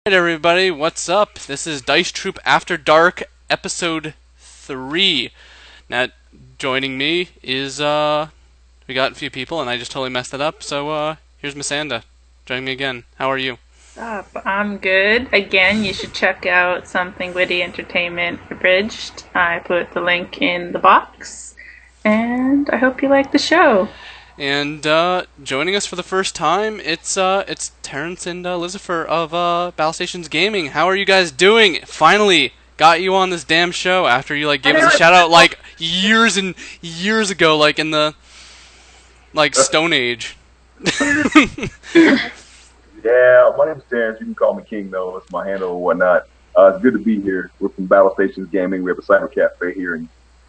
Alright everybody, what's up? This is Dice Troop After Dark, episode 3. Now, joining me is, we got a few people and I just totally messed it up, so, here's Misanda, joining me again. How are you? I'm good. Again, you should check out Something Witty Entertainment Abridged. I put the link in the box, and I hope you like the show. And, joining us for the first time, it's Terrence and Lizifer of, Battle Stations Gaming. How are you guys doing? Finally got you on this damn show after you, gave us a shout out, years and years ago, in the, Stone Age. Yeah, my name's Terrence. You can call me King, though. It's my handle or whatnot. It's good to be here. We're from Battle Stations Gaming. We have a cyber cafe here in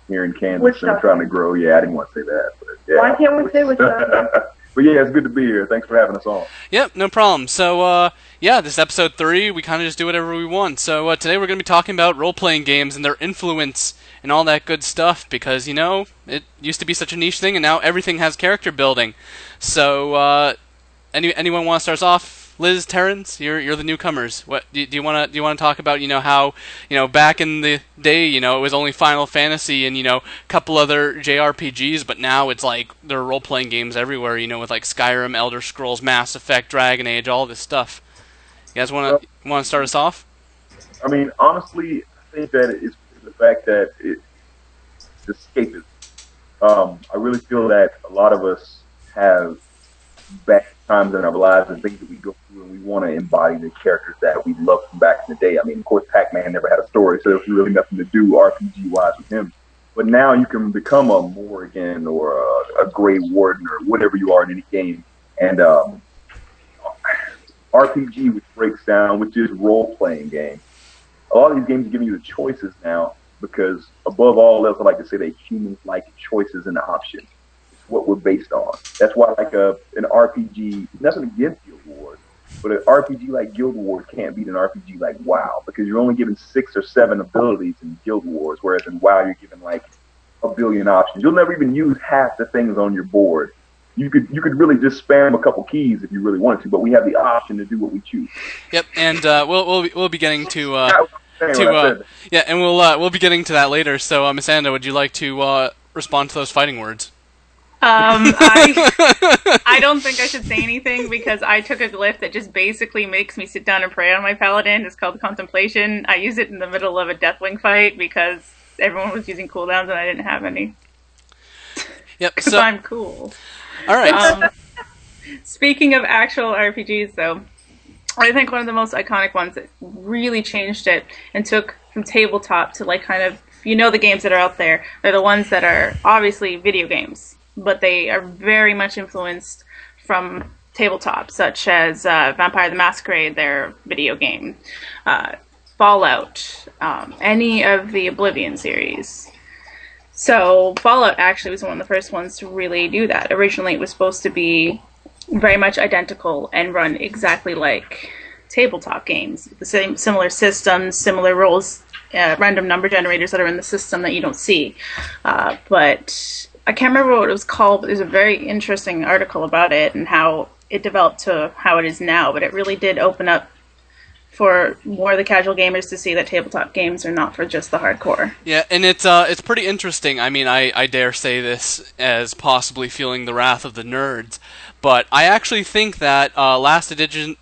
Kansas, and we're trying to grow. Yeah, I didn't want to say that. But yeah. Why can't we say what's up? But yeah, it's good to be here. Thanks for having us on. Yep, no problem. So, this is episode 3. We kind of just do whatever we want. So, today we're going to be talking about role-playing games and their influence and all that good stuff because, it used to be such a niche thing, and now everything has character building. So, anyone want to start us off? Liz, Terrence, you're the newcomers. What do you want to talk about? How back in the day, it was only Final Fantasy and a couple other JRPGs, but now it's there are role playing games everywhere. With Skyrim, Elder Scrolls, Mass Effect, Dragon Age, all this stuff. You guys want to start us off? I mean, honestly, I think that it's the fact that it's escapism. I really feel that a lot of us have bad times in our lives and things that we go through, and we want to embody the characters that we loved from back in the day. I mean, of course, Pac-Man never had a story, so there's really nothing to do RPG-wise with him. But now you can become a Morrigan or a Grey Warden or whatever you are in any game. And RPG, which breaks down, which is role-playing game. A lot of these games are giving you the choices now because, above all else, I like to say that humans like choices and options. What we're based on. That's why an RPG, nothing against Guild Wars, but an RPG like Guild Wars can't beat an RPG like WoW because you're only given 6 or 7 abilities in Guild Wars, whereas in WoW you're given a billion options. You'll never even use half the things on your board. You could really just spam a couple keys if you really wanted to, but we have the option to do what we choose. Yep, and we'll be getting to and we'll be getting to that later. So, Misanda, would you like to respond to those fighting words? I don't think I should say anything because I took a glyph that just basically makes me sit down and pray on my paladin. It's called Contemplation. I use it in the middle of a Deathwing fight because everyone was using cooldowns and I didn't have any. Yep, because I'm cool. All right. Speaking of actual RPGs, though, I think one of the most iconic ones that really changed it and took from tabletop to the games that are out there, they're the ones that are obviously video games, but they are very much influenced from tabletop, such as Vampire the Masquerade, their video game, Fallout, any of the Oblivion series. So Fallout actually was one of the first ones to really do that. Originally it was supposed to be very much identical and run exactly like tabletop games. The same similar systems, similar rules, random number generators that are in the system that you don't see. But I can't remember what it was called, but there's a very interesting article about it and how it developed to how it is now. But it really did open up for more of the casual gamers to see that tabletop games are not for just the hardcore. Yeah, and it's pretty interesting. I mean, I dare say this as possibly feeling the wrath of the nerds, but I actually think that last edition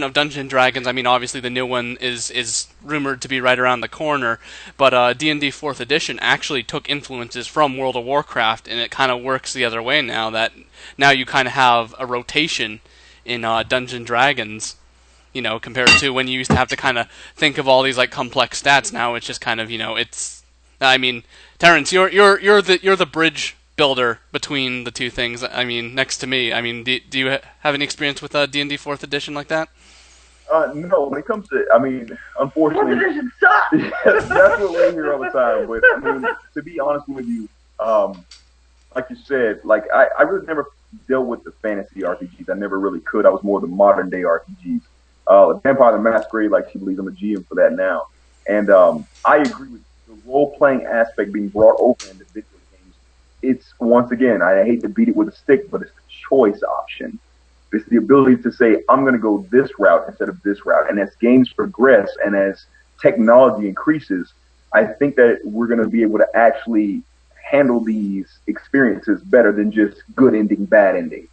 of Dungeons & Dragons, I mean, obviously the new one is rumored to be right around the corner, but D&D 4th edition actually took influences from World of Warcraft, and it kind of works the other way now, that now you kind of have a rotation in Dungeons & Dragons, compared to when you used to have to kind of think of all these complex stats. Now it's just kind of, it's, I mean, Terrence, you're the bridge builder between the two things. I mean, next to me. I mean, do you have any experience with D&D 4th edition like that? No, when it comes to, I mean, unfortunately, 4th edition sucks. That's what we hear all the time. But I mean, to be honest with you, like you said, I really never dealt with the fantasy RPGs. I never really could. I was more the modern day RPGs. Vampire the Masquerade, she believes I'm a GM for that now. And I agree with the role-playing aspect being brought over into video games. It's, once again, I hate to beat it with a stick, but it's the choice option. It's the ability to say, I'm going to go this route instead of this route. And as games progress and as technology increases, I think that we're going to be able to actually handle these experiences better than just good ending, bad ending.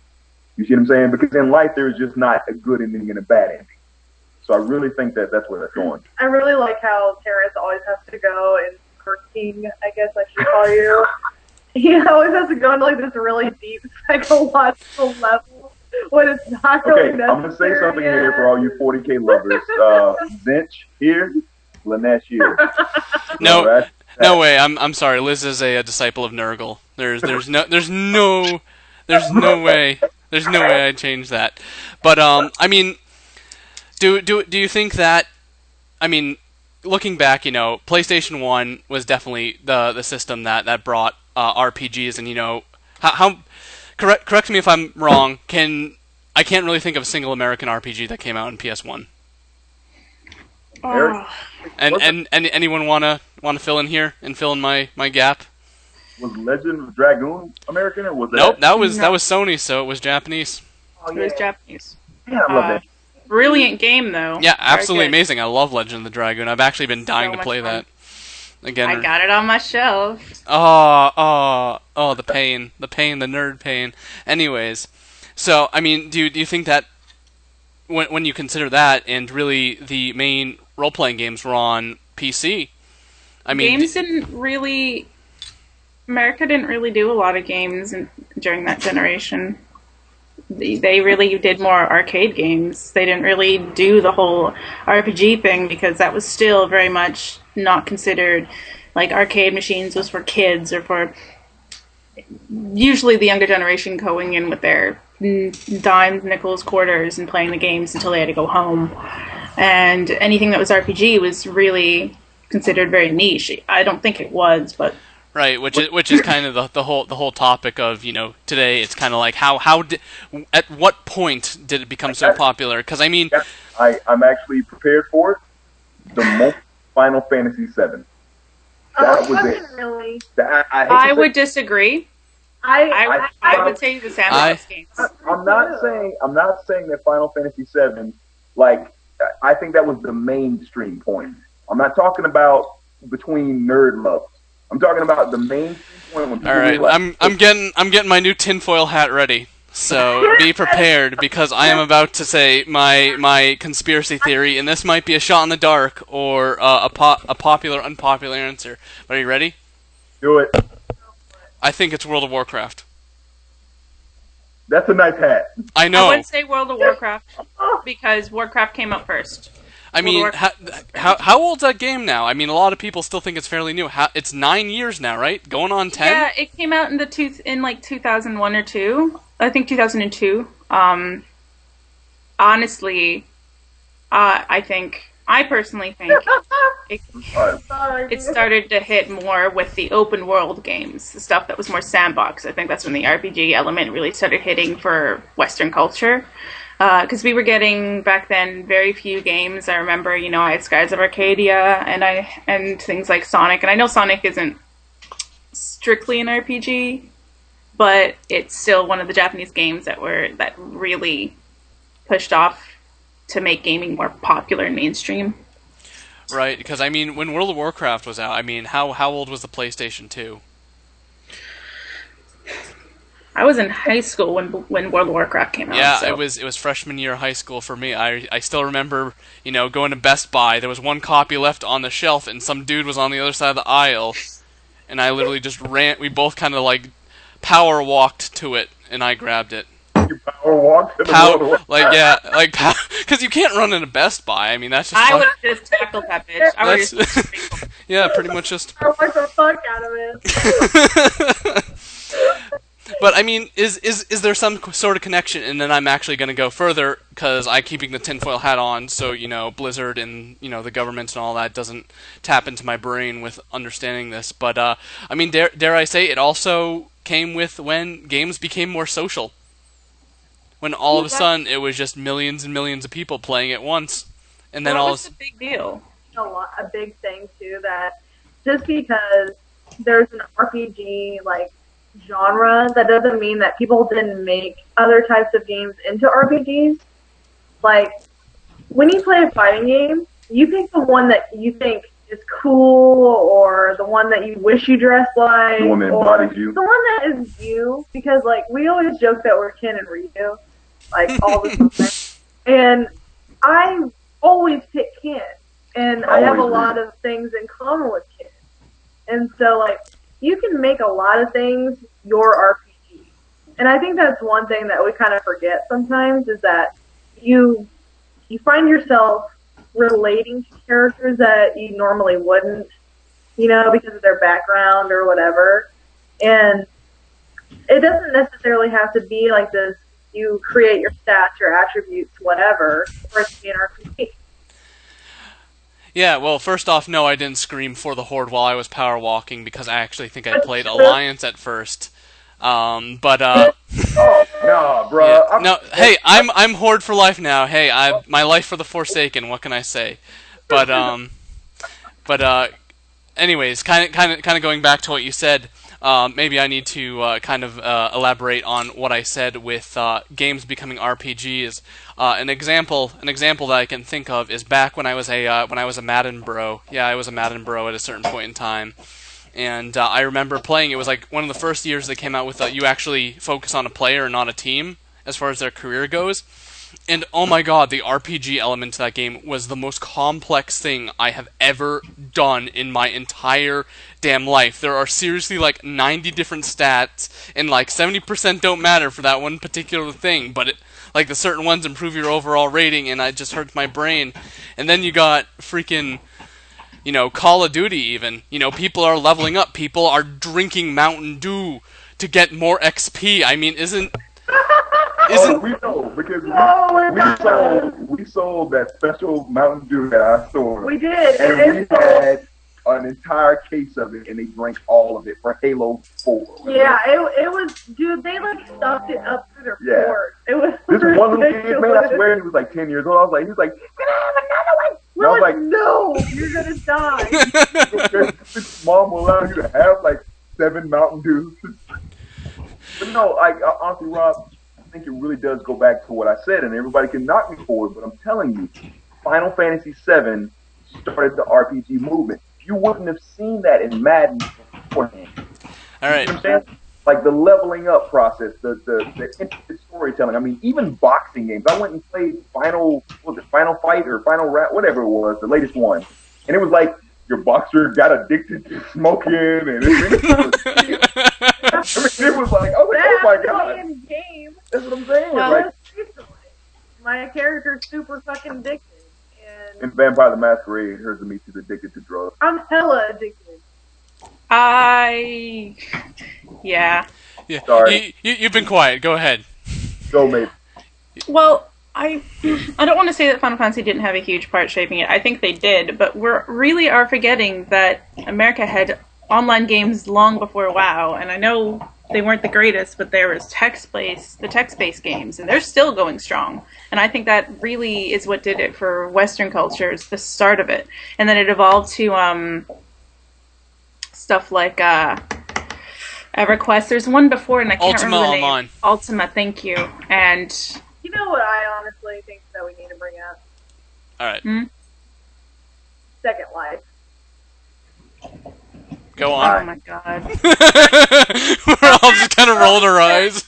You see what I'm saying? Because in life, there's just not a good ending and a bad ending. So I really think that that's where that's going. I really like how Terrence always has to go and King, I guess I should call you. He always has to go into like this really deep psychological level when it's not really necessary. I'm going to say something here for all you 40K lovers. Zinch here, Lanesh here. No way. I'm sorry. Liz is a disciple of Nurgle. There's no way. There's no way I'd change that. But I mean, do you think that? I mean, looking back, PlayStation 1 was definitely the system that brought RPGs, and how correct me if I'm wrong. I can't really think of a single American RPG that came out in PS1. Oh. And anyone wanna fill in here and fill in my gap? Was Legend of Dragoon American, or was that? Nope, that was Sony, so it was Japanese. It was Japanese. Yeah, I love that. Brilliant game, though. Yeah, absolutely amazing. I love Legend of the Dragoon. I've actually been dying to play that. Again, I got it on my shelf. Oh, the pain, the nerd pain. Anyways, so I mean, do you think that when you consider that, and really the main role-playing games were on PC? I mean, America didn't really do a lot of games during that generation. They really did more arcade games. They didn't really do the whole RPG thing because that was still very much not considered, like arcade machines was for kids or for usually the younger generation going in with their dimes, nickels, quarters and playing the games until they had to go home. And anything that was RPG was really considered very niche. I don't think it was, but right, which is kind of the whole topic of today. It's kind of like at what point did it become so popular? Because I mean, I'm actually prepared for it. The most Final Fantasy VII. That was it. Really? I would disagree. I would say the sandbox games. I'm not saying that Final Fantasy VII. Like, I think that was the mainstream point. I'm not talking about between nerd lovers. I'm talking about the main point. When all right, I'm getting my new tinfoil hat ready. So be prepared because I am about to say my conspiracy theory, and this might be a shot in the dark or a popular unpopular answer. Are you ready? Do it. I think it's World of Warcraft. That's a nice hat. I know. I would say World of Warcraft because Warcraft came out first. I mean, how old's that game now? I mean, a lot of people still think it's fairly new. It's 9 years now, right? Going on 10? Yeah, it came out in like 2001 or 2. I think 2002. Honestly, I personally think it started to hit more with the open world games, the stuff that was more sandbox. I think that's when the RPG element really started hitting for Western culture. Because we were getting back then very few games. I remember, I had Skies of Arcadia and things like Sonic. And I know Sonic isn't strictly an RPG, but it's still one of the Japanese games that really pushed off to make gaming more popular and mainstream. Right, because I mean, when World of Warcraft was out, I mean, how old was the PlayStation 2? I was in high school when World of Warcraft came out. Yeah, so. it was freshman year of high school for me. I still remember, going to Best Buy. There was one copy left on the shelf, and some dude was on the other side of the aisle, and I literally just ran. We both kind of like power walked to it, and I grabbed it. You power walked to the World of Warcraft? because you can't run in a Best Buy. I mean, that's just. I would have just tackled that bitch. Yeah, pretty much just. I worked the fuck out of it. But I mean, is there some sort of connection? And then I'm actually going to go further because I'm keeping the tinfoil hat on, so Blizzard and the governments and all that doesn't tap into my brain with understanding this. But I mean, dare I say, it also came with when games became more social. When all of a sudden it was just millions and millions of people playing at once, and then what's the big deal? A big thing too that just because there's an RPG like genre, that doesn't mean that people didn't make other types of games into RPGs. Like, when you play a fighting game, you pick the one that you think is cool, or the one that you wish you dressed like, The one that embodies you. the one that is you, because, like, we always joke that we're Ken and Ryu, like, all the time. And I always pick Ken, and I have a lot of things in common with Ken. And so, like, you can make a lot of things your RPG. And I think that's one thing that we kind of forget sometimes, is that you find yourself relating to characters that you normally wouldn't, because of their background or whatever. And it doesn't necessarily have to be like this, you create your stats, your attributes, whatever, for it to be an RPG. Yeah, well, first off, no, I didn't scream for the Horde while I was power walking because I actually think I played Alliance at first. Oh, no, bro. Yeah. No, hey, I'm Horde for life now. Hey, my life for the Forsaken. What can I say? But anyways, kind of going back to what you said. Maybe I need to elaborate on what I said with games becoming RPGs. An example that I can think of is back when I was a Madden bro. Yeah, I was a Madden bro at a certain point in time. And I remember playing. It was like one of the first years they came out with you actually focus on a player and not a team as far as their career goes. And oh my god, the RPG element to that game was the most complex thing I have ever done in my entire damn life. There are seriously like 90 different stats, and like 70% don't matter for that one particular thing, but like the certain ones improve your overall rating, and it just hurts my brain. And then you got freaking, Call of Duty even. People are leveling up. People are drinking Mountain Dew to get more XP. I mean, isn't we know, because we sold that special Mountain Dew at our store. We did. And we had an entire case of it, and they drank all of it for Halo 4. Yeah, it was, dude, they like stuffed it up through their pores. It was this one little kid, man, I swear he was like 10 years old. He was like, can I have another one? We're like, no, you're gonna die. Mom will allow you to have like 7 Mountain Dews. But no, honestly, Rob, I think it really does go back to what I said, and everybody can knock me for it, but I'm telling you, Final Fantasy VII started the RPG movement. You wouldn't have seen that in Madden beforehand. All right. You know what I'm saying? Like the leveling up process, the intricate storytelling. I mean, even boxing games. I went and played Final Fight or Final Rap, whatever it was, the latest one, and it was like your boxer got addicted to smoking, and it was like, oh my god, game. That's what I'm saying. Well, like, my character's super fucking addicted. In Vampire the Masquerade, here's me she's addicted to drugs. I'm hella addicted. Yeah. Sorry. You've been quiet. Go ahead. Go, mate. Well, I don't want to say that Final Fantasy didn't have a huge part shaping it. I think they did, but we really are forgetting that America had online games long before WoW, and I know they weren't the greatest, but there was the text-based games, and they're still going strong. And I think that really is what did it for Western cultures, the start of it. And then it evolved to stuff like EverQuest. There's one before, and I can't remember the name. Online. Ultima, thank you. And you know what I honestly think that we need to bring up? All right. Second Life. Go on. Oh my god. We're all just kind of rolled our eyes.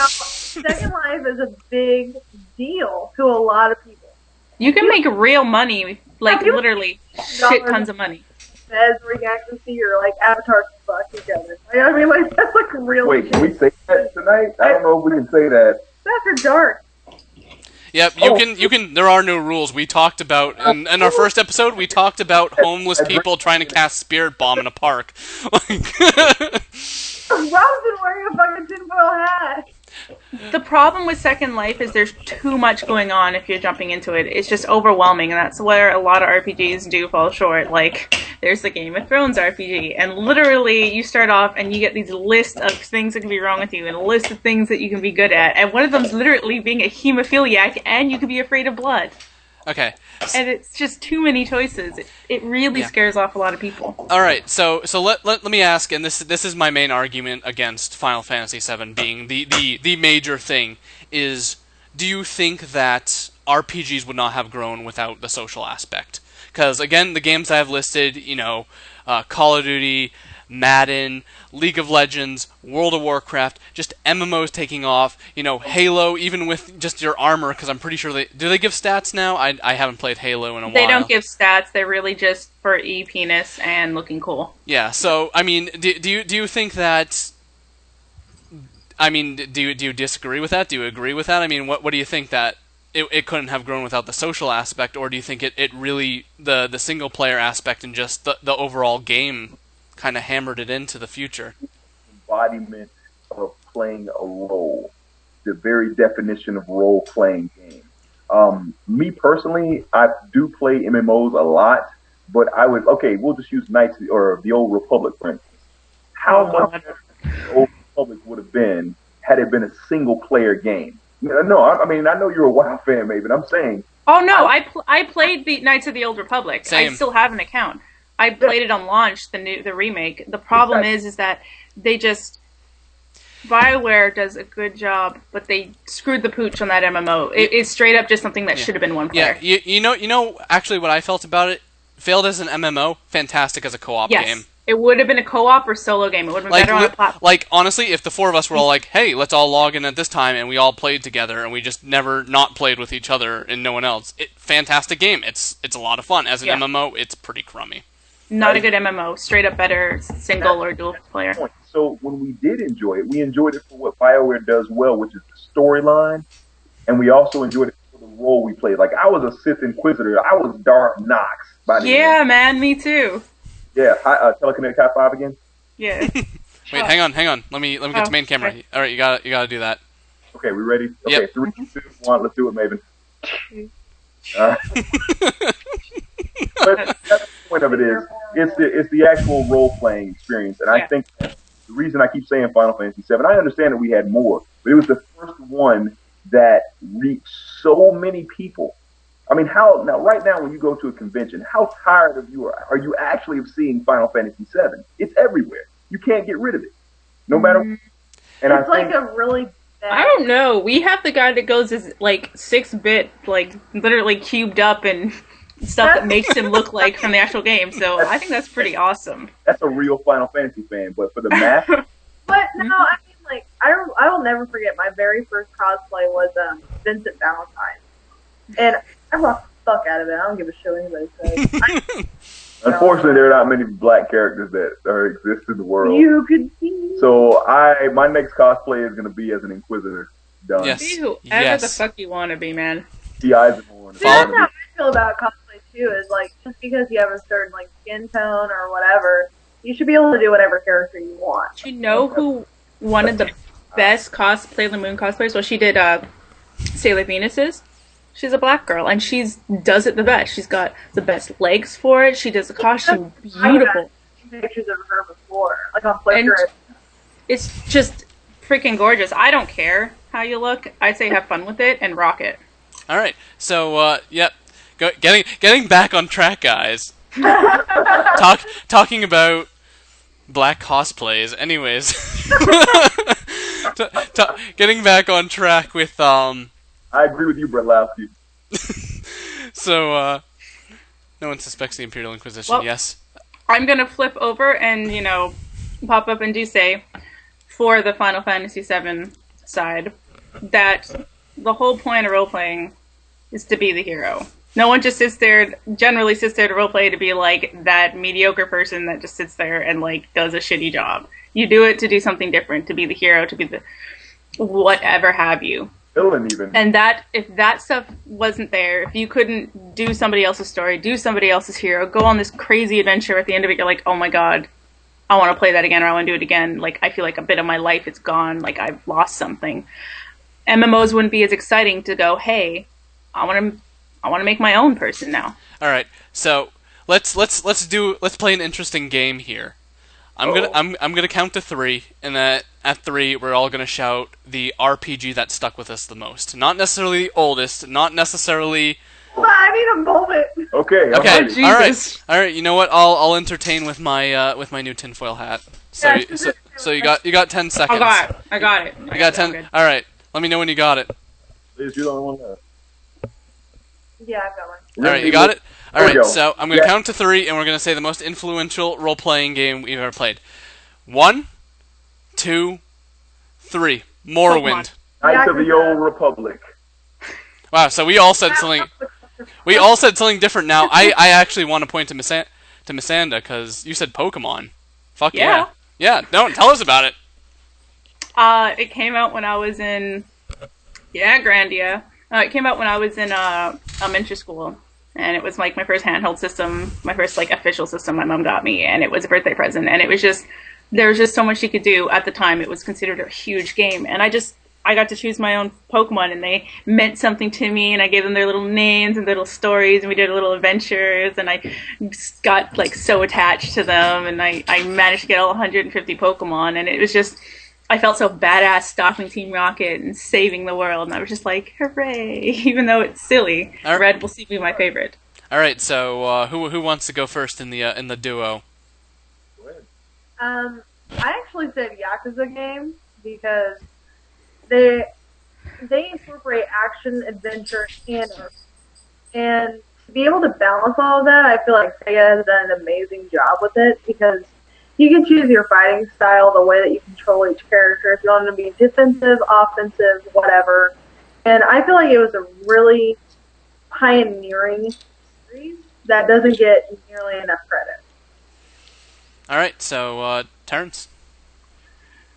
Second Life is a big deal to a lot of people. You can make real money, like literally shit tons of money. As where you can actually see your like avatars fuck each other. I mean, like that's like real. Wait, can we say that tonight? I don't know if we can say that. After dark. Yep, you can. There are no rules. We talked about in our first episode. We talked about homeless people trying to cast Spirit Bomb in a park. Rob's been wearing a fucking tinfoil hat. The problem with Second Life is there's too much going on if you're jumping into it. It's just overwhelming, and that's where a lot of RPGs do fall short. Like, there's the Game of Thrones RPG, and literally you start off and you get these lists of things that can be wrong with you, and a list of things that you can be good at, and one of them's literally being a hemophiliac, and you can be afraid of blood. Okay. And it's just too many choices. It really scares off a lot of people. All right, so let me ask, and this is my main argument against Final Fantasy VII being the major thing is, do you think that RPGs would not have grown without the social aspect? Because again, the games I have listed, Call of Duty, Madden, League of Legends, World of Warcraft, just MMOs taking off, Halo, even with just your armor, because I'm pretty sure they give stats now? I haven't played Halo in a while. They don't give stats, they're really just for e-penis and looking cool. Yeah, so, I mean, do you think that... I mean, do you disagree with that? Do you agree with that? I mean, what do you think that it couldn't have grown without the social aspect, or do you think it really, the single-player aspect and just the overall game kind of hammered it into the future? Embodiment of playing a role, the very definition of role-playing game. Me personally, I do play MMOs a lot, but we'll just use Knights or the Old Republic, for instance. How much the Old Republic would have been had it been a single-player game? No, I mean, I know you're a WoW fan, maybe, but I'm saying... Oh, no, I played the Knights of the Old Republic. Same. I still have an account. I played it on launch, the remake. The problem is that they just... BioWare does a good job, but they screwed the pooch on that MMO. It's straight up just something that should have been one player. Yeah, you know, actually what I felt about it, failed as an MMO, fantastic as a co-op game. It would have been a co-op or solo game. It would have been better on a platform. Like, honestly, if the four of us were all like, hey, let's all log in at this time, and we all played together, and we just never not played with each other and no one else, fantastic game. It's a lot of fun. As an MMO, it's pretty crummy. Not a good MMO. Straight up better single or dual player. So when we did enjoy it, we enjoyed it for what BioWare does well, which is the storyline, and we also enjoyed it for the role we played. Like, I was a Sith Inquisitor. I was Darth Nox. Yeah, man, me too. Yeah, telekinetic high five again. Yeah. Wait, hang on. Let me get to main camera. Okay. All right, you gotta do that. Okay, we ready? Okay, Yep. 3, 2, 1, let's do it, Maven. But that's the point of it is, it's the actual role-playing experience, and I think that the reason I keep saying Final Fantasy VII, I understand that we had more, but it was the first one that reached so many people. I mean, right now when you go to a convention, how tired of you are you actually of seeing Final Fantasy VII? It's everywhere. You can't get rid of it, no matter. And it's like a really. I don't know. We have the guy that goes as like 6-bit, like literally cubed up and stuff that makes him look like from the actual game. So I think that's pretty awesome. That's a real Final Fantasy fan, but for the math. But no, I mean, like I will never forget my very first cosplay was Vincent Valentine, and I rocked the fuck out of it. I don't give a shit what anybody says. Unfortunately, there are not many black characters that exist in the world. You could see. So my next cosplay is going to be as an Inquisitor. Done. Yes. Be whoever the fuck you want to be, man. The Eisenhorn. See, that's how I feel about cosplay too. Is like just because you have a certain like skin tone or whatever, you should be able to do whatever character you want. Do you know who one of the best Sailor Moon cosplays? Well, she did Sailor Venus's. She's a black girl, and she does it the best. She's got the best legs for it. She does the costume beautiful. Pictures of her before, like on Flickr. It's just freaking gorgeous. I don't care how you look. I say have fun with it and rock it. All right, so yep, getting back on track, guys. Talking about black cosplays. Anyways, getting back on track with I agree with you, Bretlowski. So, no one suspects the Imperial Inquisition, well, yes? I'm going to flip over and, pop up and do say, for the Final Fantasy VII side, that the whole point of role-playing is to be the hero. No one just generally sits there to roleplay to be, like, that mediocre person that just sits there and, like, does a shitty job. You do it to do something different, to be the hero, to be the whatever have you. Even. And if that stuff wasn't there, if you couldn't do somebody else's story, do somebody else's hero, go on this crazy adventure, at the end of it, you're like, oh my god, I want to play that again, or I want to do it again. Like, I feel like a bit of my life is gone. Like, I've lost something. MMOs wouldn't be as exciting to go, hey, I want to make my own person now. All right, so let's play an interesting game here. I'm gonna count to 3, and at 3 we're all gonna shout the RPG that stuck with us the most. Not necessarily the oldest, not necessarily I need a moment. Okay. I'm Okay, ready. all right. You know what? I'll entertain with my new tinfoil hat. So Yeah, so you got 10 seconds. I got it. You got 10. All right. Let me know when you got it. Liz, you're the only one left. Yeah, I've got one. All right, you got it. All There we right. go. So I'm gonna count to 3, and we're gonna say the most influential role-playing game we've ever played. 1, 2, 3. Morrowind. Knights of the Old Republic. Wow. So we all said something. We all said something different now. I actually want to point to Misanda because you said Pokemon. Fuck yeah. Yeah. No, tell us about it. It came out when I was in Grandia. It came out when I was in elementary school, and it was like my first handheld system, my first like official system my mom got me, and it was a birthday present, and it was just there was just so much you could do at the time. It was considered a huge game, and I got to choose my own Pokemon, and they meant something to me, and I gave them their little names and little stories, and we did little adventures, and I got like so attached to them, and I managed to get all 150 Pokemon, and it was just, I felt so badass stopping Team Rocket and saving the world, and I was just like, hooray, even though it's silly. Right. Red will be my favorite. All right, so who wants to go first in the duo? I actually said Yakuza game because they incorporate action, adventure, and art. And to be able to balance all of that, I feel like Sega has done an amazing job with it because you can choose your fighting style, the way that you control each character, if you want to be defensive, offensive, whatever. And I feel like it was a really pioneering series that doesn't get nearly enough credit. All right, so Terrence.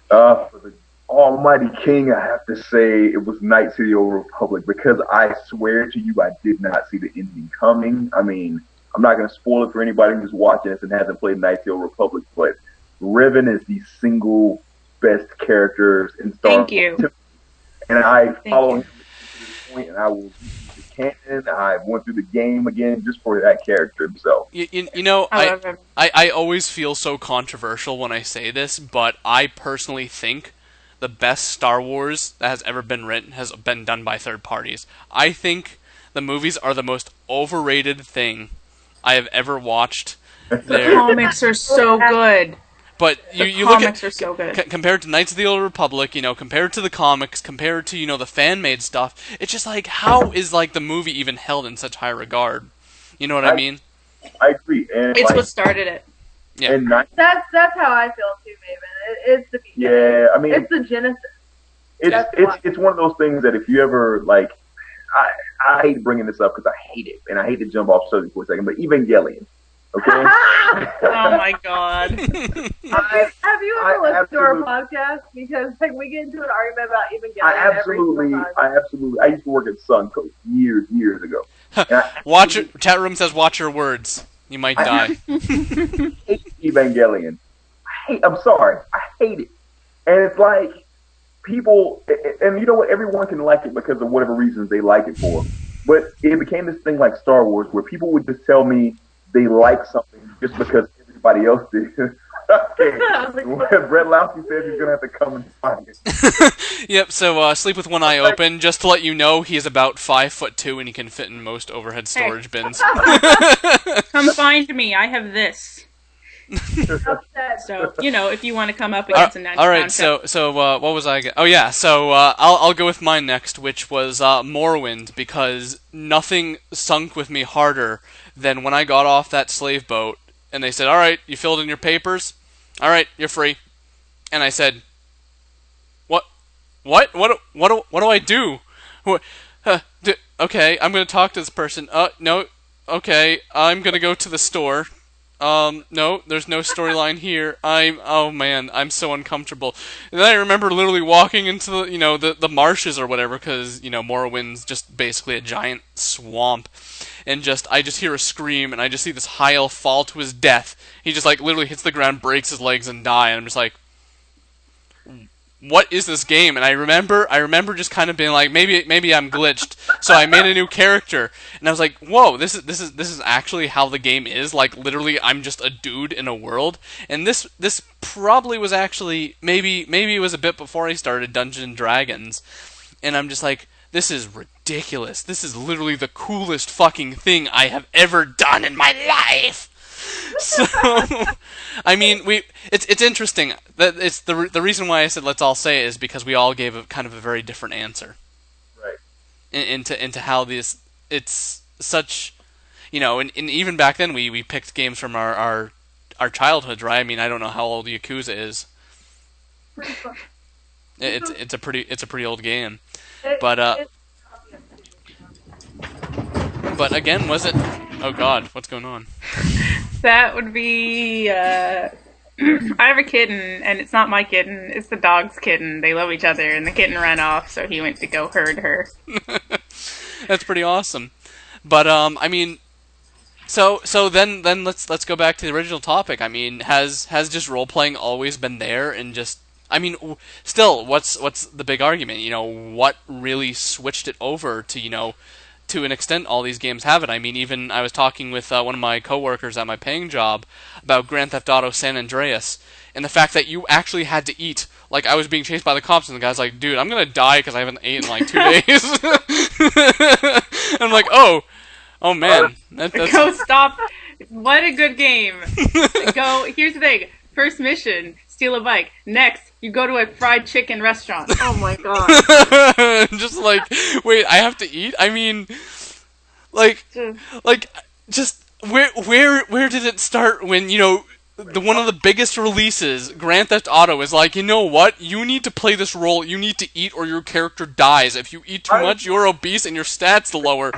For the Almighty King, I have to say it was Knights of the Old Republic because I swear to you, I did not see the ending coming. I mean, I'm not going to spoil it for anybody who's watching this and hasn't played Knights of the Old Republic, but Riven is the single best characters in Star Wars. Thank you. And I follow him to this point, and I will the canon. I went through the game again just for that character himself. You know, I always feel so controversial when I say this, but I personally think the best Star Wars that has ever been written has been done by third parties. I think the movies are the most overrated thing I have ever watched. The comics are so good. But you look at are so good. Compared to Knights of the Old Republic, compared to the comics, compared to the fan made stuff, it's just like, how is like the movie even held in such high regard? You know what I mean? I agree. And it's what started it. Yeah. And that's how I feel too, Maven. It's the beginning. Yeah, I mean, it's the genesis. It's one of those things that if you ever like, I hate bringing this up because I hate it, and I hate to jump off subject for a second, but Evangelion. Okay. Oh my god. Have you ever listened to our podcast? Because like we get into an argument about Evangelion I absolutely. I used to work at Suncoast years ago. Chat room says watch your words. You might die. I hate Evangelion. I'm sorry. I hate it. And it's like people, and you know what? Everyone can like it because of whatever reasons they like it for. But it became this thing like Star Wars where people would just tell me they like something just because everybody else did. Brett Lousy says he's gonna have to come and find it. Yep. So sleep with one eye open. Just to let you know, he is about 5'2" and he can fit in most overhead storage bins. Come find me. I have this. So if you want to come up against a all right. So what was I? Oh yeah. So I'll go with mine next, which was Morrowind, because nothing sunk with me harder than when I got off that slave boat and they said, "All right, you filled in your papers. All right, you're free." And I said, "What? What do I do? Okay, I'm going to talk to this person. No. Okay, I'm going to go to the store. No, there's no storyline here. Oh man, I'm so uncomfortable." And then I remember literally walking into the marshes or whatever, because Morrowind's just basically a giant swamp, and I just hear a scream, and I just see this high elf fall to his death. He just like literally hits the ground, breaks his legs, and die. And I'm just like, what is this game? And I remember just kind of being like, maybe I'm glitched. So I made a new character, and I was like, whoa, this is actually how the game is. Like literally, I'm just a dude in a world. And this probably was actually maybe it was a bit before I started Dungeons and Dragons, and I'm just like, this is ridiculous. ridiculous. This is literally the coolest fucking thing I have ever done in my life. So, I mean, it's interesting. That it's the reason why I said let's all say it is because we all gave a kind of a very different answer. Right. Into how it's such, and even back then we picked games from our childhoods, right? I mean, I don't know how old Yakuza is. Pretty fun. It's a pretty old game, but again, was it? Oh God, what's going on? That would be. I have a kitten, and it's not my kitten. It's the dog's kitten. They love each other, and the kitten ran off, so he went to go herd her. That's pretty awesome. But I mean, so then let's go back to the original topic. I mean, has just role playing always been there, and just I mean, still, what's the big argument? What really switched it over to to an extent, all these games have it. I mean, even I was talking with one of my coworkers at my paying job about Grand Theft Auto San Andreas, and the fact that you actually had to eat. Like, I was being chased by the cops, and the guy's like, dude, I'm gonna die because I haven't eaten in like 2 days. And I'm like, oh man. That's... Go stop. What a good game. Here's the thing. First mission, steal a bike. Next, you go to a fried chicken restaurant. Oh my god. Just like, wait, I have to eat? I mean, just where did it start when, one of the biggest releases, Grand Theft Auto, is like, you know what? You need to play this role. You need to eat or your character dies. If you eat too much, you're obese and your stats lower.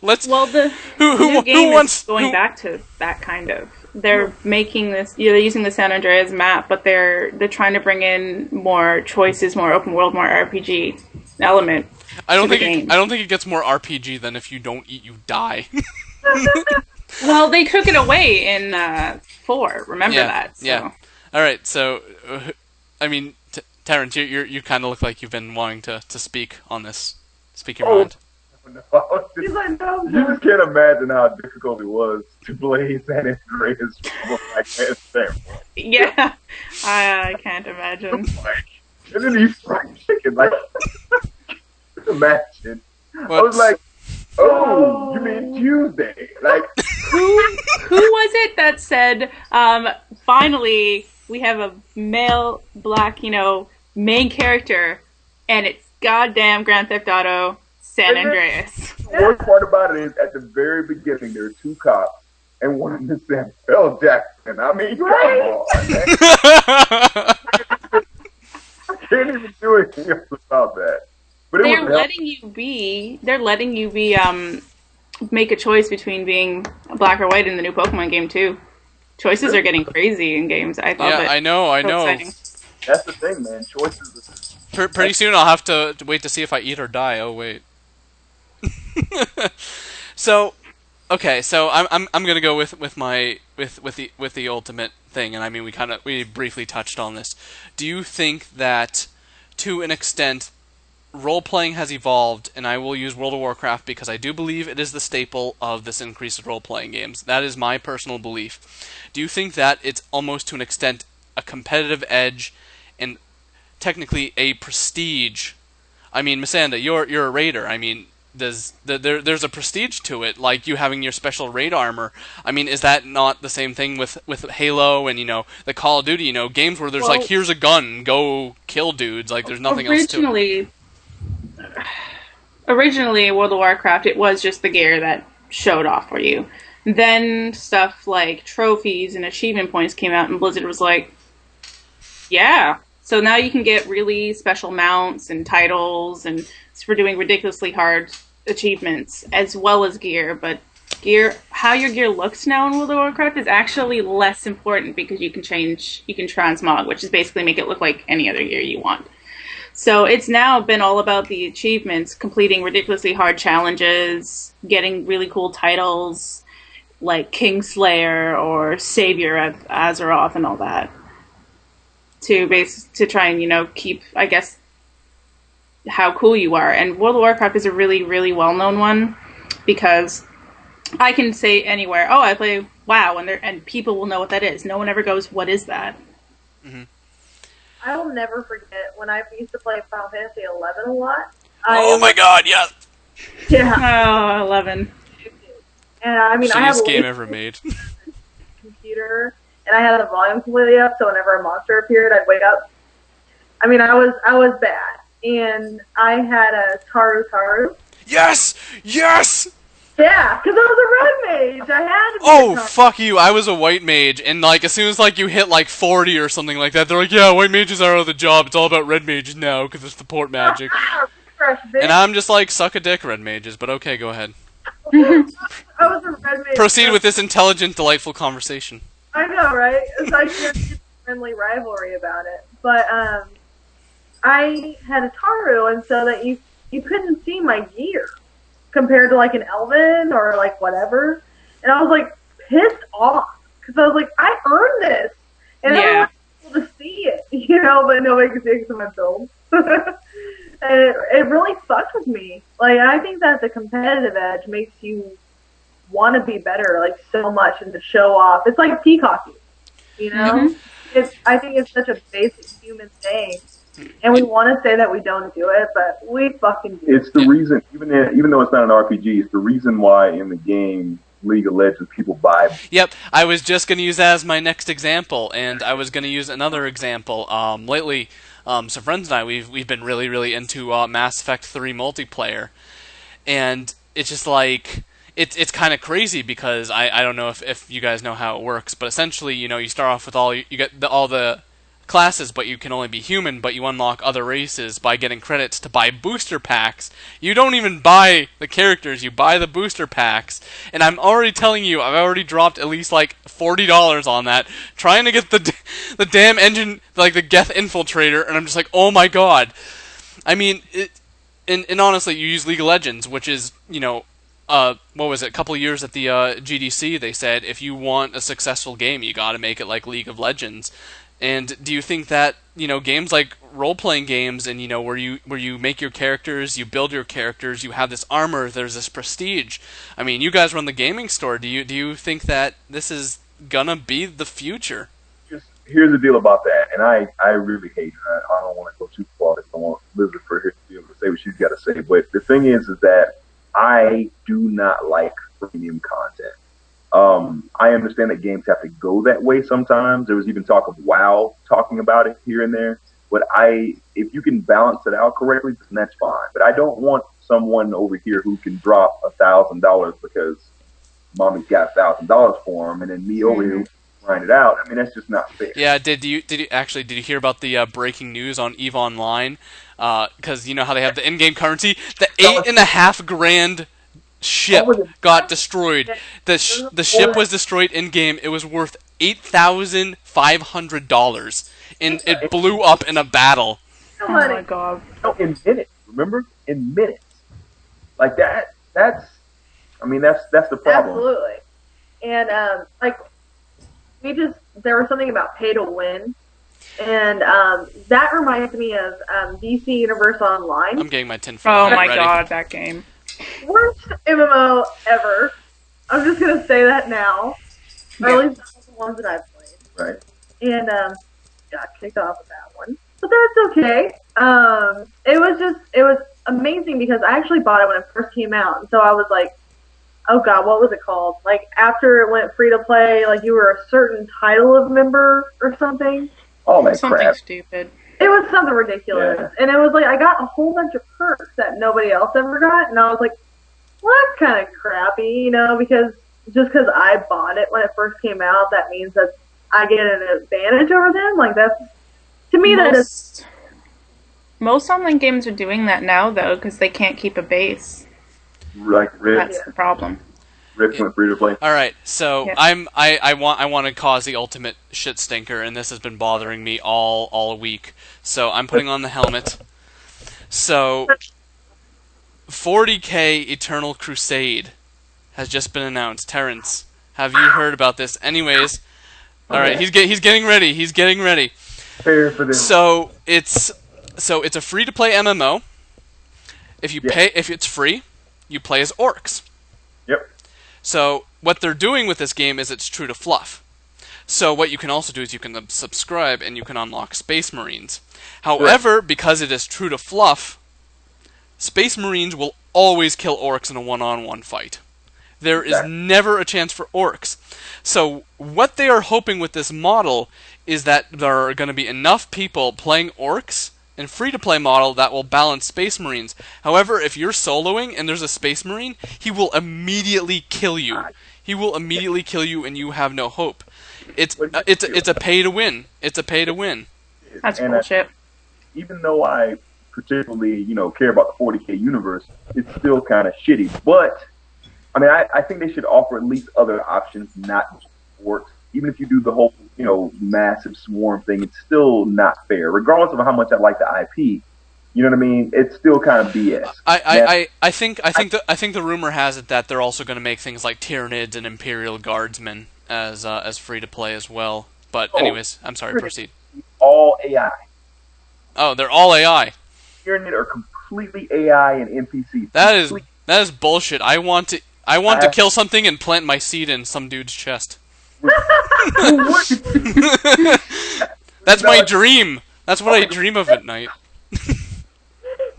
The new game is going back to that kind of. They're making this. They're using the San Andreas map, but they're trying to bring in more choices, more open world, more RPG element. I don't think it gets more RPG than if you don't eat, you die. Well, they took it away in 4. Remember that? So. Yeah. All right. So, I mean, Terrence, you kind of look like you've been wanting to speak on this. Speak your mind. No. You just can't imagine how difficult it was to play San Andreas like that. Yeah, I can't imagine. And then you fried chicken, like, imagine. I was like, oh, you mean Tuesday? Like, who was it that said, finally we have a male black, main character, and it's goddamn Grand Theft Auto San Andreas. The worst part about it is, at the very beginning, there are 2 cops, and one of them is Samuel Jackson. I mean, come on, man. I can't even do anything else about that. But they're letting you be, make a choice between being black or white in the new Pokemon game, too. Choices are getting crazy in games. I love it. Yeah, I know. Exciting. That's the thing, man. Choices. Pretty soon I'll have to wait to see if I eat or die. Oh, wait. So, okay, so I'm gonna go with the ultimate thing, and I mean we briefly touched on this. Do you think that, to an extent, role playing has evolved, and I will use World of Warcraft because I do believe it is the staple of this increased role playing games. That is my personal belief. Do you think that it's almost to an extent a competitive edge and technically a prestige? I mean, Misanda, you're a raider. I mean, there's a prestige to it, like you having your special raid armor. I mean, is that not the same thing with Halo and the Call of Duty, games where there's like, here's a gun, go kill dudes, like there's nothing else to it. Originally, World of Warcraft, it was just the gear that showed off for you. Then stuff like trophies and achievement points came out, and Blizzard was like, yeah. So now you can get really special mounts and titles, and it's for doing ridiculously hard achievements, as well as gear. But how your gear looks now in World of Warcraft is actually less important because you can transmog, which is basically make it look like any other gear you want. So it's now been all about the achievements, completing ridiculously hard challenges, getting really cool titles like Kingslayer or Savior of Azeroth and all that. To try and, keep, I guess, how cool you are. And World of Warcraft is a really, really well-known one because I can say anywhere, oh, I play WoW, and people will know what that is. No one ever goes, what is that? Mm-hmm. I'll never forget when I used to play Final Fantasy 11 a lot. Oh my god, yes! Yeah. Oh, 11. And I mean, I have Shittiest a game lazy ever made. computer, and I had the volume completely up, so whenever a monster appeared, I'd wake up. I mean, I was bad, and I had a Taru. Yes! Yes! Yeah, because I was a red mage. I had to be Oh, a Taru. fuck you. I was a white mage, and like as soon as like you hit like 40 or something like that, they're like, yeah, white mages are out of the job. It's all about red mages now because it's support magic. Refresh, bitch. And I'm just like, suck a dick, red mages. But okay, go ahead. I was a red mage. Proceed with this intelligent, delightful conversation. I know, right? It's like a friendly rivalry about it. But I had a Taru, and so that you couldn't see my gear compared to like an Elven or like whatever. And I was like pissed off because I was like, I earned this, and I want people to see it, but nobody could see it because of my build. And it really fucked with me. Like, I think that the competitive edge makes you want to be better, like, so much and to show off. It's like peacocking, I think it's such a basic human thing. And we want to say that we don't do it, but we fucking do. It's the reason, even though it's not an RPG, it's the reason why in the game League of Legends people buy. Yep, I was just going to use that as my next example, and I was going to use another example. Lately, some friends and I, we've been really, really into Mass Effect 3 multiplayer, and it's just like it's kind of crazy because I don't know if you guys know how it works, but essentially, you start off with you get all the classes, but you can only be human, but you unlock other races by getting credits to buy booster packs. You don't even buy the characters, you buy the booster packs. And I'm already telling you, I've already dropped at least like $40 on that, trying to get the damn engine, like the Geth Infiltrator, and I'm just like, oh my god. I mean, and honestly, you use League of Legends, which is, what was it, a couple of years at the GDC, they said, if you want a successful game, you gotta make it like League of Legends. And do you think that, games like role-playing games and, where you make your characters, you build your characters, you have this armor, there's this prestige. I mean, you guys run the gaming store. Do you think that this is gonna be the future? Here's the deal about that, and I really hate it. I don't want to go too far. I don't want Lizifer here to be able to say what she's got to say. But the thing is that I do not like premium content. I understand that games have to go that way sometimes. There was even talk of WoW talking about it here and there. But if you can balance it out correctly, then that's fine. But I don't want someone over here who can drop $1,000 because mommy's got $1,000 for him, and then me over here grind it out. I mean, that's just not fair. Yeah, did you hear about the breaking news on EVE Online? Because you know how they have the in-game currency, the $8,500 ship got destroyed. The ship was destroyed in game. It was worth $8,500, and it blew up in a battle. Oh my god! No, in minutes. Remember, in minutes. Like that. That's the problem. Absolutely. And there was something about pay to win. And that reminds me of DC Universe Online. I'm getting my tinfoil. Oh my ready. god, that game. Worst MMO ever. I'm just going to say that now. Or at least the ones that I've played. Right. And got kicked off of that one. But that's okay. It was amazing because I actually bought it when it first came out. And so I was like, oh god, what was it called? Like, after it went free to play, like, you were a certain title of member or something. All that Something crap. stupid. It was something ridiculous. Yeah. And it was like, I got a whole bunch of perks that nobody else ever got. And I was like, well, that's kind of crappy, because just because I bought it when it first came out, that means that I get an advantage over them? Like, that's, to me, that is... Most online games are doing that now, though, because they can't keep a base. Like Rift. That's the problem. Rift went free to play. All right, so Yeah. I want to cause the ultimate shit stinker, and this has been bothering me all week. So I'm putting on the helmet. So 40K Eternal Crusade has just been announced. Terrence, have you heard about this? Anyways, all right, he's getting ready. He's getting ready. Fair for this. So it's a free to play MMO. If it's free, you play as orcs. Yep. So what they're doing with this game is it's true to fluff. So what you can also do is you can subscribe and you can unlock Space Marines. However, because it is true to fluff, Space Marines will always kill orcs in a one-on-one fight. There is never a chance for orcs. So what they are hoping with this model is that there are going to be enough people playing orcs and free-to-play model that will balance Space Marines. However, if you're soloing and there's a Space Marine, he will immediately kill you. He will immediately kill you, and you have no hope. It's a pay to win. It's a pay to win. That's bullshit. Even though I particularly, care about the 40K universe, it's still kind of shitty. But I mean, I think they should offer at least other options, not just orcs. Even if you do the whole, massive swarm thing, it's still not fair. Regardless of how much I like the IP, you know what I mean? It's still kind of BS. I think the rumor has it that they're also going to make things like Tyranids and Imperial Guardsmen as free to play as well. But anyways, I'm sorry. Proceed. All AI. Oh, they're all AI. Tyranid are completely AI and NPCs. That is bullshit. I want to kill something and plant my seed in some dude's chest. That's my dream. That's what I dream of at night.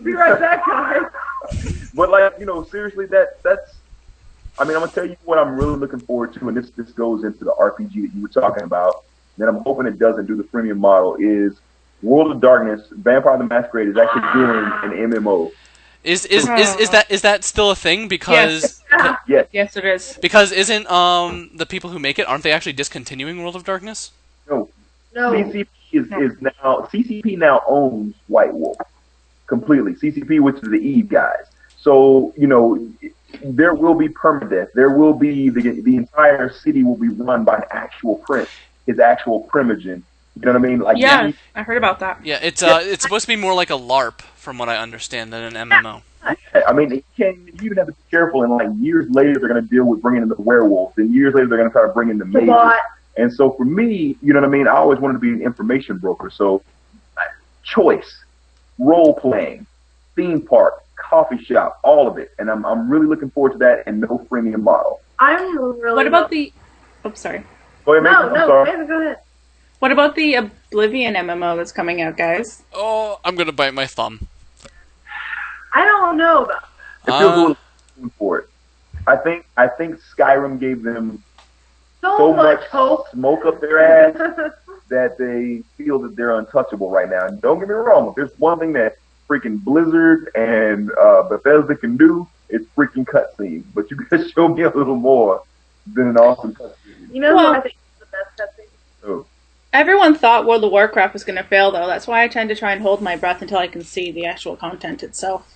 Be right back, guys. But seriously, that's. I mean, I'm gonna tell you what I'm really looking forward to, and this goes into the RPG that you were talking about. That I'm hoping it doesn't do the freemium model is World of Darkness. Vampire the Masquerade is actually doing an MMO. Is that still a thing? Because yes, it is. Because isn't the people who make it, aren't they actually discontinuing World of Darkness? No. CCP now owns White Wolf completely. CCP, which is the Eve guys. So there will be permadeath. There will be the entire city will be run by an actual prince, his actual primogen. You know what I mean? Like I heard about that. Yeah, it's supposed to be more like a LARP, from what I understand, than an MMO. I mean, you even have to be careful. And years later, they're going to deal with bringing in the werewolves, and years later, they're going to try to bring in the mages. And so, for me, you know what I mean? I always wanted to be an information broker. So, choice, role playing, theme park, coffee shop, all of it. And I'm really looking forward to that, and no freemium model. I'm really. What about the? Oh, sorry. Go ahead, go ahead. What about the Oblivion MMO that's coming out, guys? Oh, I'm gonna bite my thumb. I don't know about it. It feels a little for it. I think Skyrim gave them so much hope, smoke up their ass that they feel that they're untouchable right now. And don't get me wrong, if there's one thing that freaking Blizzard and Bethesda can do, it's freaking cutscenes. But you gotta show me a little more than an awesome cutscene. You know what I think is the best cutscene? Oh. Everyone thought World of Warcraft was going to fail, though. That's why I tend to try and hold my breath until I can see the actual content itself.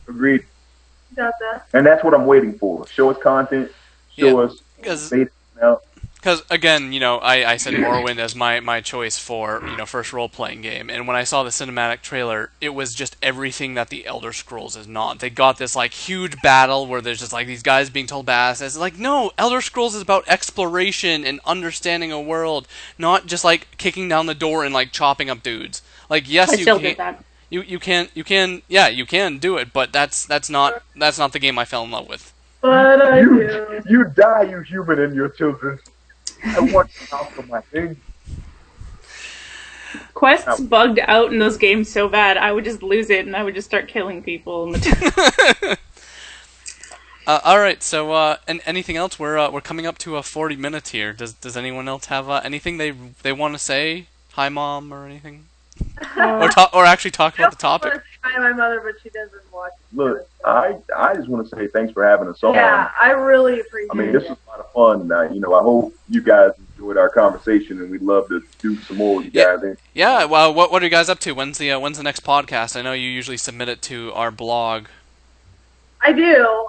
Agreed. Got that. And that's what I'm waiting for. Show us content. Show us. Because again, I said Morrowind as my choice for first role playing game, and when I saw the cinematic trailer, it was just everything that the Elder Scrolls is not. They got this huge battle where there's just these guys being told badass. No, Elder Scrolls is about exploration and understanding a world, not just kicking down the door and chopping up dudes. Yes, I still did that. You can do it, but that's not the game I fell in love with. But I do. You die, you human, and your children. I want to out for my thing. Quests bugged out in those games so bad, I would just lose it and I would just start killing people. All right. So, and anything else? We're coming up to 40 minutes here. Does anyone else have anything they want to say? Hi, Mom, or anything? or actually talk about the topic. I want to say hi to my mother, but she doesn't watch. Look, I just want to say thanks for having us on. Yeah, I really appreciate it. This was a lot of fun. I hope you guys enjoyed our conversation, and we'd love to do some more with you guys. Yeah. Well, what are you guys up to? When's the next podcast? I know you usually submit it to our blog. I do.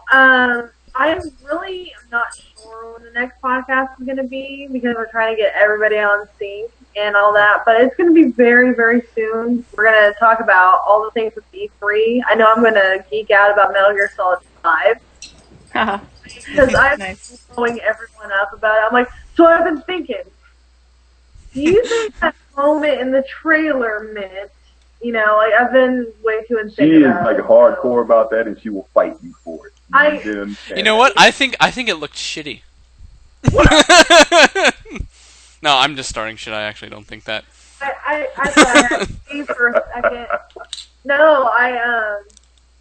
I'm really not sure when the next podcast is going to be because we're trying to get everybody on sync and all that, but it's going to be very, very soon. We're going to talk about all the things with E3. I know I'm going to geek out about Metal Gear Solid 5 because I'm blowing everyone up about it. I'm like, so I've been thinking, do you think that moment in the trailer meant, I've been way too insane. She is hardcore about that, and she will fight you for it. You know what? I think it looked shitty. No, I'm just starting shit. I actually don't think that. I thought I had to see for a second. No,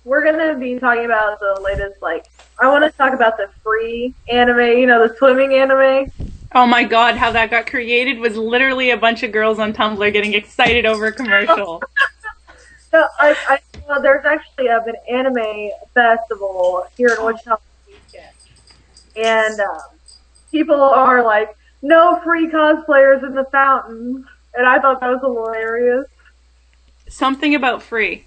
we're gonna be talking about the latest. Like, I want to talk about the free anime. The swimming anime. Oh my god, how that got created was literally a bunch of girls on Tumblr getting excited over a commercial. So there's actually an anime festival here in Wichita this weekend, and people are like, no free cosplayers in the fountains, and I thought that was hilarious. Something about free.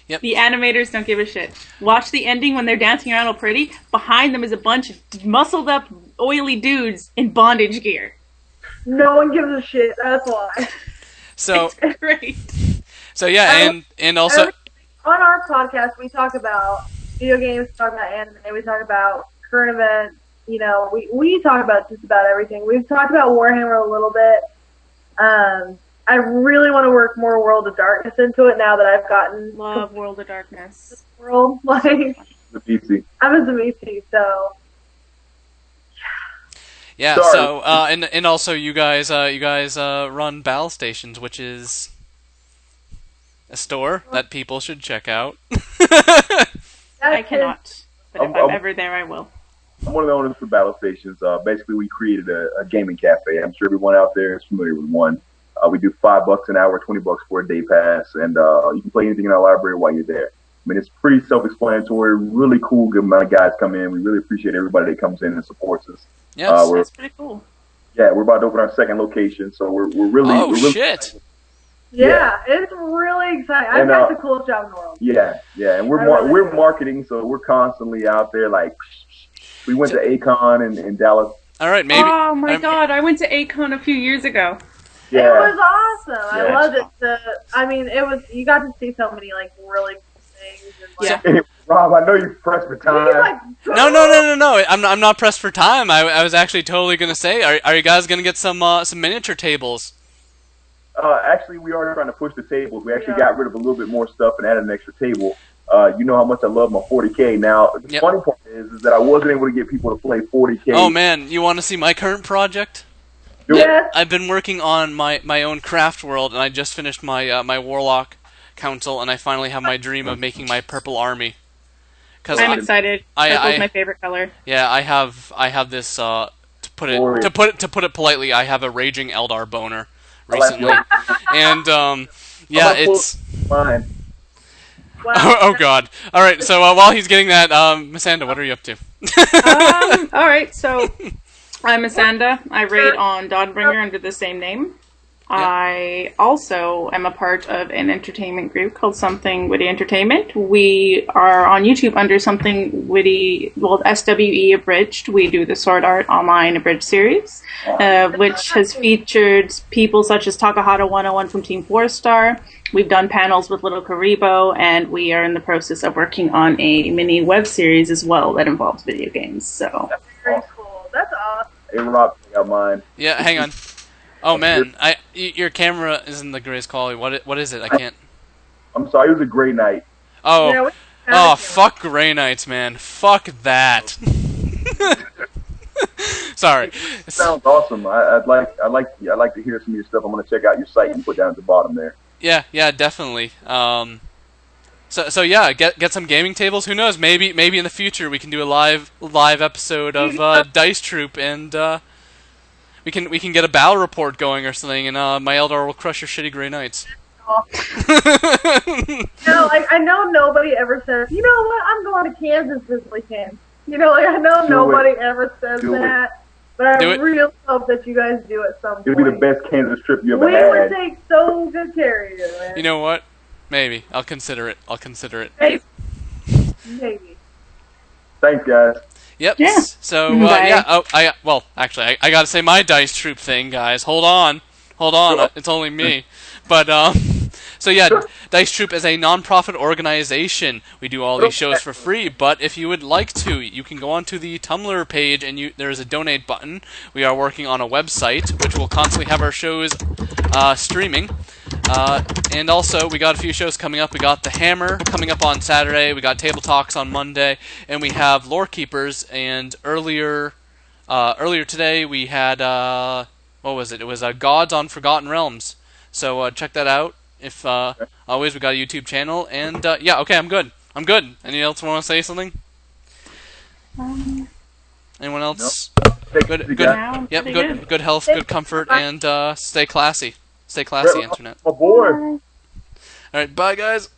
Yep. The animators don't give a shit. Watch the ending when they're dancing around all pretty. Behind them is a bunch of muscled up, oily dudes in bondage gear. No one gives a shit. That's why. So It's great. So yeah, and also on our podcast we talk about video games, we talk about anime, we talk about current events. We talk about just about everything. We've talked about Warhammer a little bit. I really want to work more World of Darkness into it now that I've gotten Love World of Darkness. World. Like, I'm a Zamisi, so yeah. Sorry. So and also you guys run Battle Stations, which is a store that people should check out. I cannot, but if I'm ever there, I will. I'm one of the owners for Battle Stations. Basically, we created a gaming cafe. I'm sure everyone out there is familiar with one. We do $5 an hour, $20 for a day pass, and you can play anything in our library while you're there. I mean, it's pretty self-explanatory. Really cool, good amount of guys come in. We really appreciate everybody that comes in and supports us. Yes, that's pretty cool. Yeah, we're about to open our second location, so we're really. Oh we're really shit! excited. yeah, it's really exciting. I've got the coolest job in the world. Yeah, and we're marketing, so we're constantly out there. Like, we went to Acon in Dallas. All right, maybe. Oh my god, I went to Acon a few years ago. It Yeah, was awesome. Yeah. I loved it. It was. You got to see so many really cool things. And, like, Rob, I know you're pressed for time. he's like, No. I'm not pressed for time. I was actually totally gonna say, are you guys gonna get some miniature tables? Actually, we are trying to push the tables. We actually got rid of a little bit more stuff and added an extra table. You know how much I love my 40K. Now, the funny part is that I wasn't able to get people to play 40K. Oh man, you want to see my current project? Yes. I've been working on my own craft world, and I just finished my my Warlock Council, and I finally have my dream of making my purple army. I'm excited. Purple's my favorite color. Yeah, I have this to put it politely. I have a raging Eldar boner recently, and yeah, it's fine. Wow. oh god. All right, so while he's getting that, Misanda, what are you up to? All right, so I'm Misanda. I raid on Dawnbringer under the same name. I also am a part of an entertainment group called Something Witty Entertainment. We are on YouTube under Something Witty, SWE Abridged. We do the Sword Art Online Abridged series, which has featured people such as Takahata 101 from Team 4-Star. We've done panels with Little Karibo, and we are in the process of working on a mini web series as well that involves video games. So That's very cool. That's awesome. Hey, Rob, check out mine. Yeah, hang on. Oh man, your camera isn't the greatest quality. What is it? I can't. I'm sorry, it was a great night. Oh, fuck Grey Knights, man. Fuck that. Sorry. It sounds awesome. I'd like to hear some of your stuff. I'm gonna check out your site and put down at the bottom there. Yeah, definitely. So yeah, get some gaming tables. Who knows? Maybe in the future we can do a live episode of Dice Troop, and we can get a battle report going or something, and my Eldar will crush your shitty Grey Knights. I know nobody ever says, you know what, I'm going to Kansas this weekend. I know nobody ever says that, but I really hope that you guys do at some point. It'll be the best Kansas trip you ever had. We would take so good care of you, man. You know what? Maybe. I'll consider it. Maybe. Thanks, guys. Yep. Yeah. So, Bye. yeah. Oh, actually, I gotta say my Dice Troop thing, guys. Hold on. It's only me. But, so yeah, Dice Troop is a non-profit organization. We do all these shows for free, but if you would like to, you can go onto the Tumblr page, and there is a donate button. We are working on a website, which will constantly have our shows streaming. And also, we got a few shows coming up. We got The Hammer coming up on Saturday. We got Table Talks on Monday, and we have Lore Keepers. And earlier today, we had what was it? It was Gods on Forgotten Realms. So check that out. If always, we got a YouTube channel. And yeah, okay, I'm good. I'm good. Anyone else want to say something? Um, Anyone else? Take Good. it, Good. guys. now, Yep. pretty Good. Good health. Good comfort, and stay classy. Stay classy, internet. My boy. Bye. All right. Bye, guys.